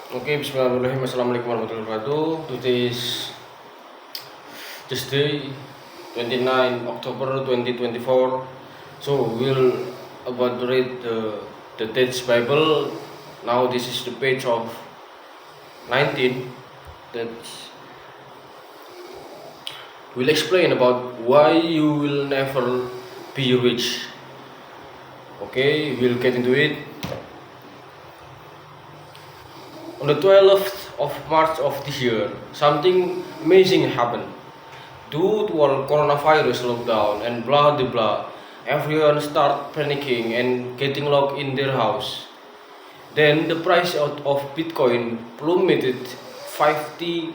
Okay, bismillahirrahmanirrahim. Assalamualaikum warahmatullahi wabarakatuh. Today is Tuesday, 29 October 2024. So we'll about to read the Tate's Bible. Now this is the page of 19. That will explain about why you will never be rich. Okay, we'll get into it. On the 12th of March of this year, something amazing happened. Due to all coronavirus lockdown and blah blah blah, everyone start panicking and getting locked in their house. Then the price of Bitcoin plummeted 50%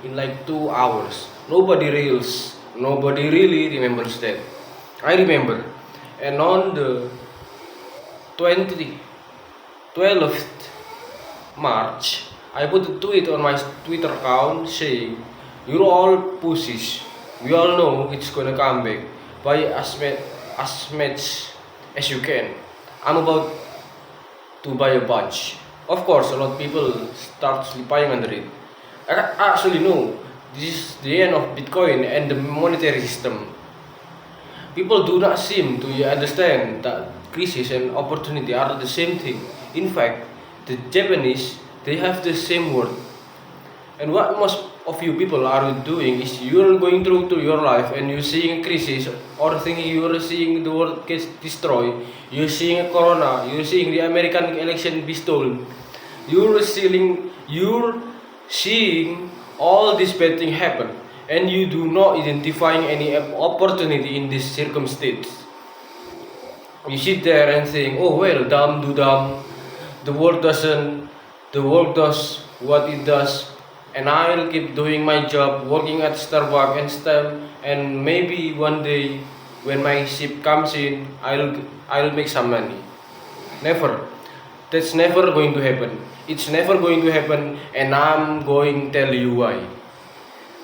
in like 2 hours. Nobody really remembers that. I remember. And on the 20, 12th March, I put a tweet on my Twitter account saying, "You're all pussies. We all know it's gonna come back. Buy as much as you can. I'm about to buy a bunch." Of course, a lot of people start buying under it. I actually know this is the end of Bitcoin and the monetary system. People do not seem to understand that crisis and opportunity are the same thing. In fact, the Japanese they have the same word. And what most of you people are doing is you're going through to your life and you're seeing a crisis or thinking you're seeing the world gets destroyed, you're seeing a corona, you're seeing the American election be stolen, you're seeing all this bad thing happen and you do not identifying any opportunity in this circumstance. You sit there and think, oh well, dumb do dumb, the world doesn't, the world does what it does, and I'll keep doing my job, working at Starbucks and stuff, and maybe one day when my ship comes in, I'll make some money. Never. That's never going to happen. It's never going to happen, and I'm going to tell you why.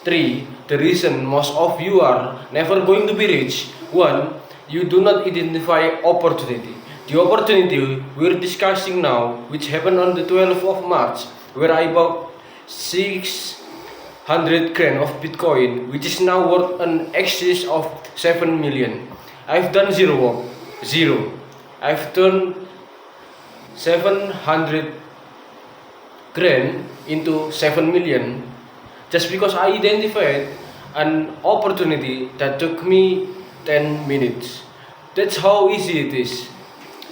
3. The reason most of you are never going to be rich. 1. You do not identify opportunity. The opportunity we're discussing now, which happened on the 12th of March, where I bought 600 grand of Bitcoin, which is now worth an excess of 7 million. I've done zero work. Zero. I've turned 700 grand into 7 million just because I identified an opportunity that took me 10 minutes. That's how easy it is.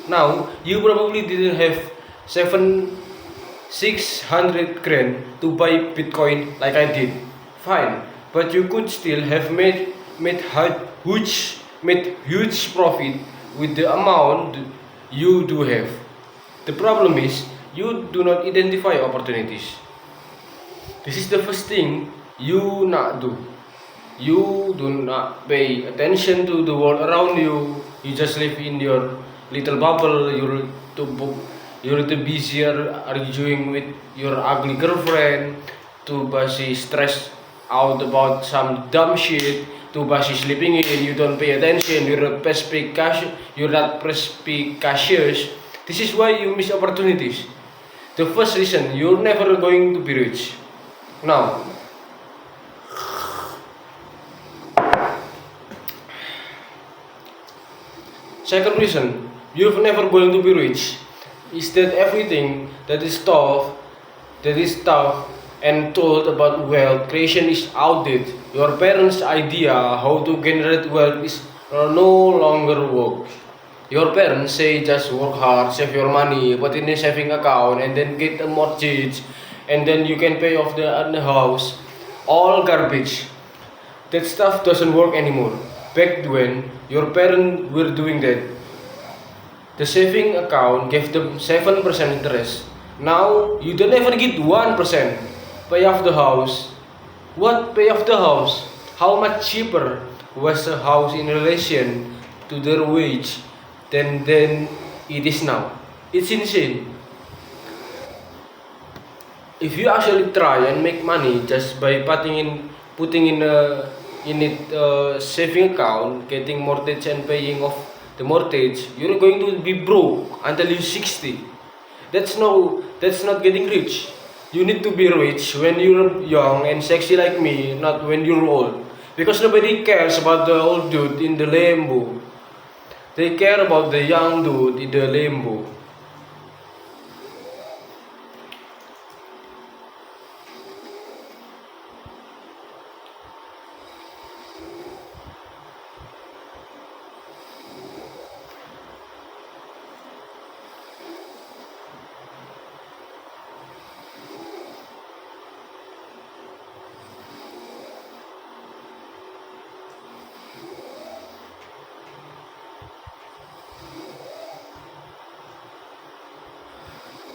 Now, you probably didn't have 600 grand to buy Bitcoin like I did. Fine, but you could still have made huge profit with the amount you do have. The problem is you do not identify opportunities. This is the first thing you not do. You do not pay attention to the world around you. You just live in your little bubble. You're too busy arguing with your ugly girlfriend, too busy stressed out about some dumb shit, too busy sleeping in. You don't pay attention. You're not perspicacious. This is why you miss opportunities. The first reason you're never going to be rich. Now, second reason you're never going to be rich is that everything that is taught and told about wealth creation is outdated. Your parents' idea how to generate wealth is no longer works. Your parents say just work hard, save your money, put in a saving account, and then get a mortgage, and then you can pay off the house. All garbage. That stuff doesn't work anymore. Back when your parents were doing that, the saving account gave them 7% interest. Now you don't ever get 1%. Pay off the house. What pay off the house? How much cheaper was a house in relation to their wage than it is now? It's insane. If you actually try and make money just by putting in saving account, getting mortgage and paying off the mortgage, you're going to be broke until you're 60. That's no That's not getting rich. You need to be rich when you're young and sexy like me, not when you're old. Because nobody cares about the old dude in the Lambo. They care about the young dude in the Lambo.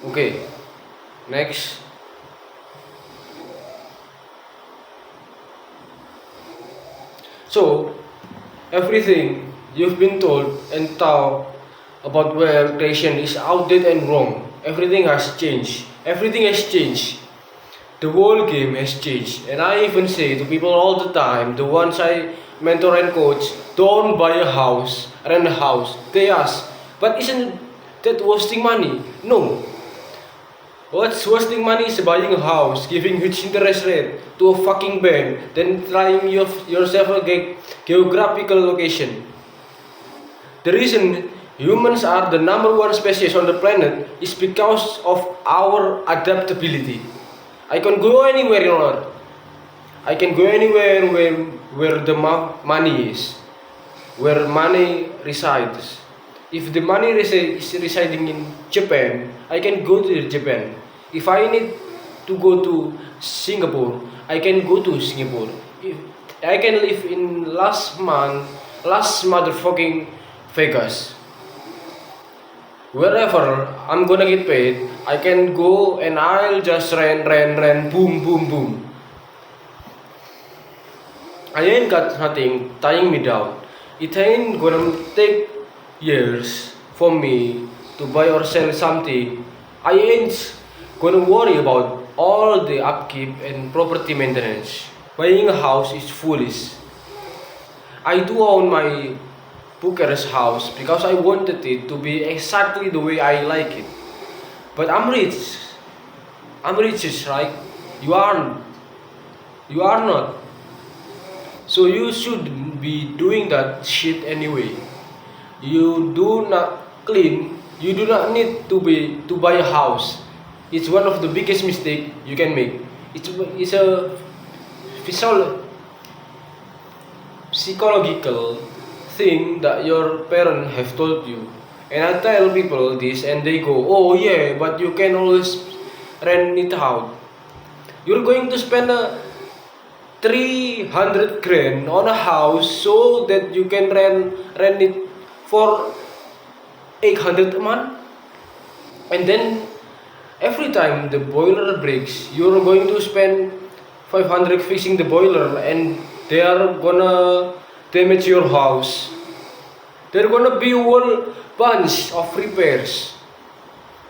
Okay, next. So, everything you've been told and taught about wealth creation is outdated and wrong. Everything has changed. Everything has changed. The whole game has changed. And I even say to people all the time, the ones I mentor and coach, don't buy a house, rent a house. They ask, but isn't that wasting money? No. What's wasting money is buying a house, giving huge interest rate to a fucking bank, then trying yourself a geographical location. The reason humans are the number one species on the planet is because of our adaptability. I can go anywhere on earth. I can go anywhere where the money is, where money resides. If the money is residing in Japan, I can go to Japan. If I need to go to Singapore, I can go to Singapore. If I can live in last motherfucking Vegas. Wherever I'm gonna get paid, I can go and I'll just rent, boom, boom, boom. I ain't got nothing tying me down. It ain't gonna take years for me to buy or sell something. I ain't gonna worry about all the upkeep and property maintenance. Buying a house is foolish. I do own my Bucharest house because I wanted it to be exactly the way I like it. But I'm rich. I'm rich, right? You aren't. You are not. So you should be doing that shit anyway. You do not clean. You do not need to buy a house. It's one of the biggest mistake you can make. It's a psychological thing that your parents have told you. And I tell people this and they go, oh yeah, but you can always rent it out. You're going to spend a 300 grand on a house so that you can rent it for 800 a month. And then every time the boiler breaks, you're going to spend 500 fixing the boiler and they are gonna damage your house. They're gonna be a whole bunch of repairs.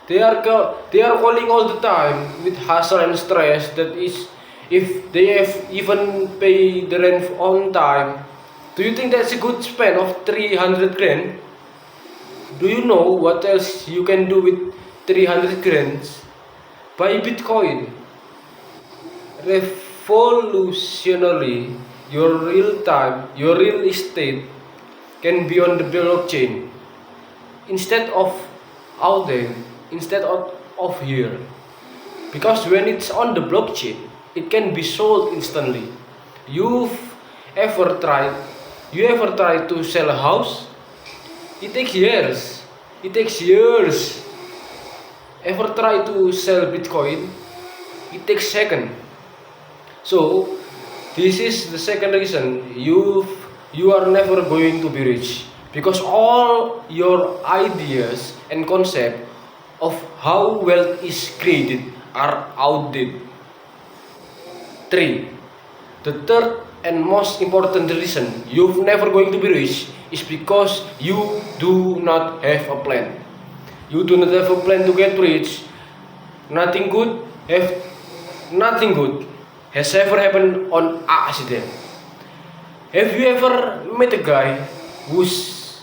They are calling all the time with hassle and stress that is if they have even pay the rent on time. Do you think that's a good spend of 300 grand? Do you know what else you can do with 300 grand? Buy Bitcoin. Revolutionary, your real estate can be on the blockchain instead of out there, instead of here. Because when it's on the blockchain, it can be sold instantly. You've ever tried? You ever tried to sell a house? It takes years. It takes years. Ever try to sell Bitcoin? It takes seconds. So this is the second reason you are never going to be rich because all your ideas and concept of how wealth is created are outdated. 3. The third and most important reason you're never going to be rich is because you do not have a plan. You do not have a plan to get rich. Nothing good nothing good has ever happened on accident. Have you ever met a guy who's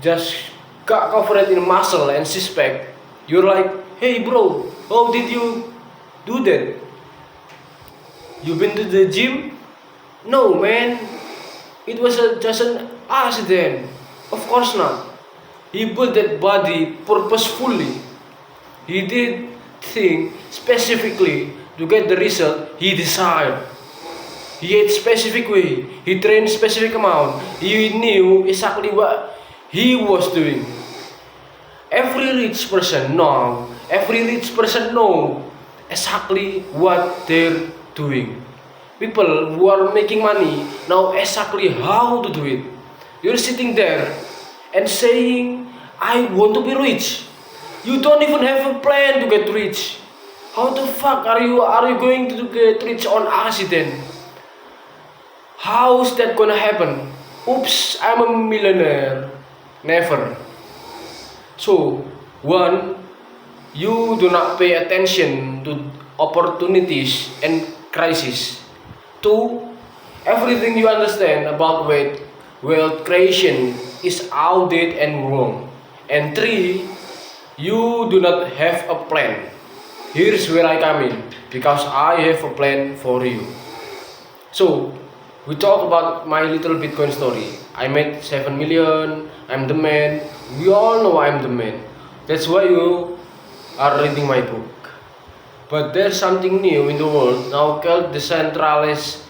just got covered in muscle and six pack? You're like, hey bro, How did you do that? You been to the gym? No, man. It was just an accident. Of course not. He built that body purposefully. He did things specifically to get the result he desired. He ate specific way. He trained specific amount. He knew exactly what he was doing. Every rich person know exactly what they're doing. People who are making money know exactly how to do it. You're sitting there and saying, I want to be rich. You don't even have a plan to get rich. How the fuck are you going to get rich on accident? How's that gonna happen? Oops, I'm a millionaire. Never. So, one, you do not pay attention to opportunities and crises. Two, everything you understand about wealth creation is outdated and wrong. And three, you do not have a plan. Here's where I come in, because I have a plan for you. So, we talk about my little Bitcoin story. I made 7 million, I'm the man. We all know I'm the man. That's why you are reading my book. But there's something new in the world now called decentralized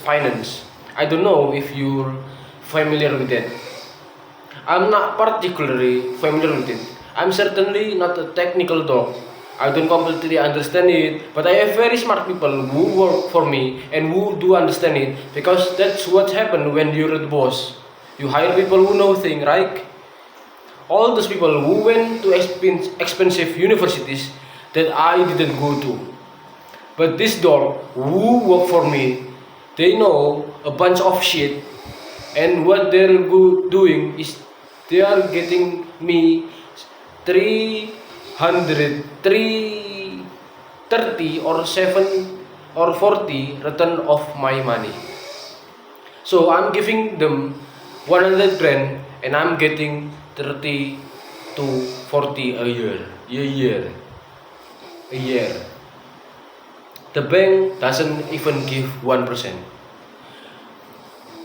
finance. I don't know if you're familiar with it. I'm not particularly familiar with it. I'm certainly not a technical dog. I don't completely understand it, but I have very smart people who work for me and who do understand it, because that's what happens when you're the boss. You hire people who know things, right? All those people who went to expensive universities that I didn't go to. But this dog who work for me, they know a bunch of shit, and what they're doing is they are getting me 300, 330 or 7 or 40 return of my money. So I'm giving them 100 grand and I'm getting 30 to 40 a year. The bank doesn't even give 1%.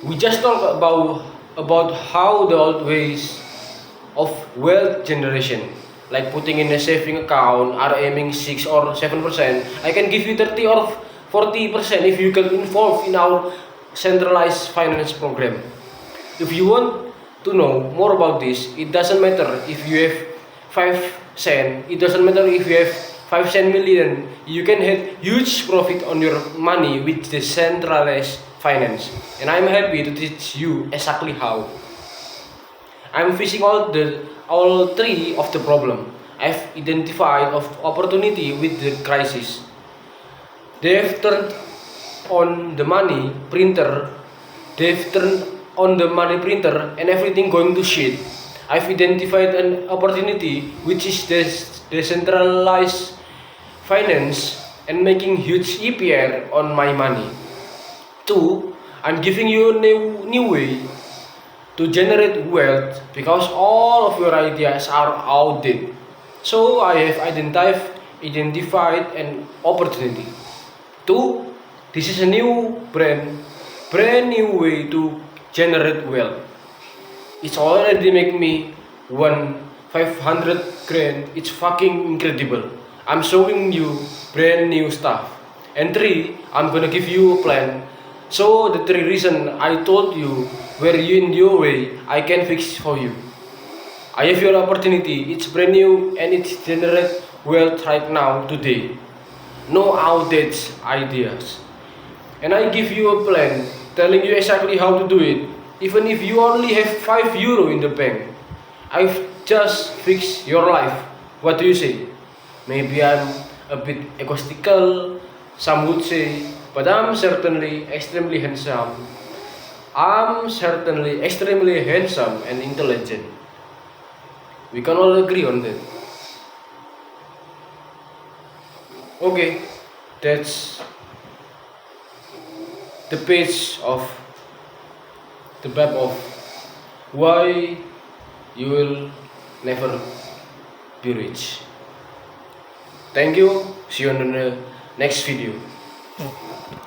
We just talk about how the old ways of wealth generation, like putting in a saving account, are aiming 6 or 7%. I can give you 30 or 40% if you get involved in our centralized finance program. If you want to know more about this, it doesn't matter if you have 5 cents, it doesn't matter if you have 5 cent million, you can have huge profit on your money with the centralized finance. And I'm happy to teach you exactly how. I'm facing all three of the problem. I've identified of opportunity with the crisis. They've turned on the money printer. They've turned on the money printer and everything going to shit. I've identified an opportunity which is decentralized finance and making huge EPR on my money. Two, I'm giving you a new way to generate wealth because all of your ideas are outdated. So I have identified an opportunity. Two, this is a new brand new way to generate wealth. It's already make me 500 grand. It's fucking incredible. I'm showing you brand new stuff. And three, I'm gonna give you a plan. So the three reason I told you where you in your way, I can fix for you. I have your opportunity. It's brand new and it generate wealth right now today. No outdated ideas. And I give you a plan telling you exactly how to do it. Even if you only have €5 in the bank, I've just fixed your life. What do you say? Maybe I'm a bit egotistical, some would say, but I'm certainly extremely handsome. I'm certainly extremely handsome and intelligent. We can all agree on that. Okay, that's the page of the map of why you will never be rich. Thank you. See you on the next video.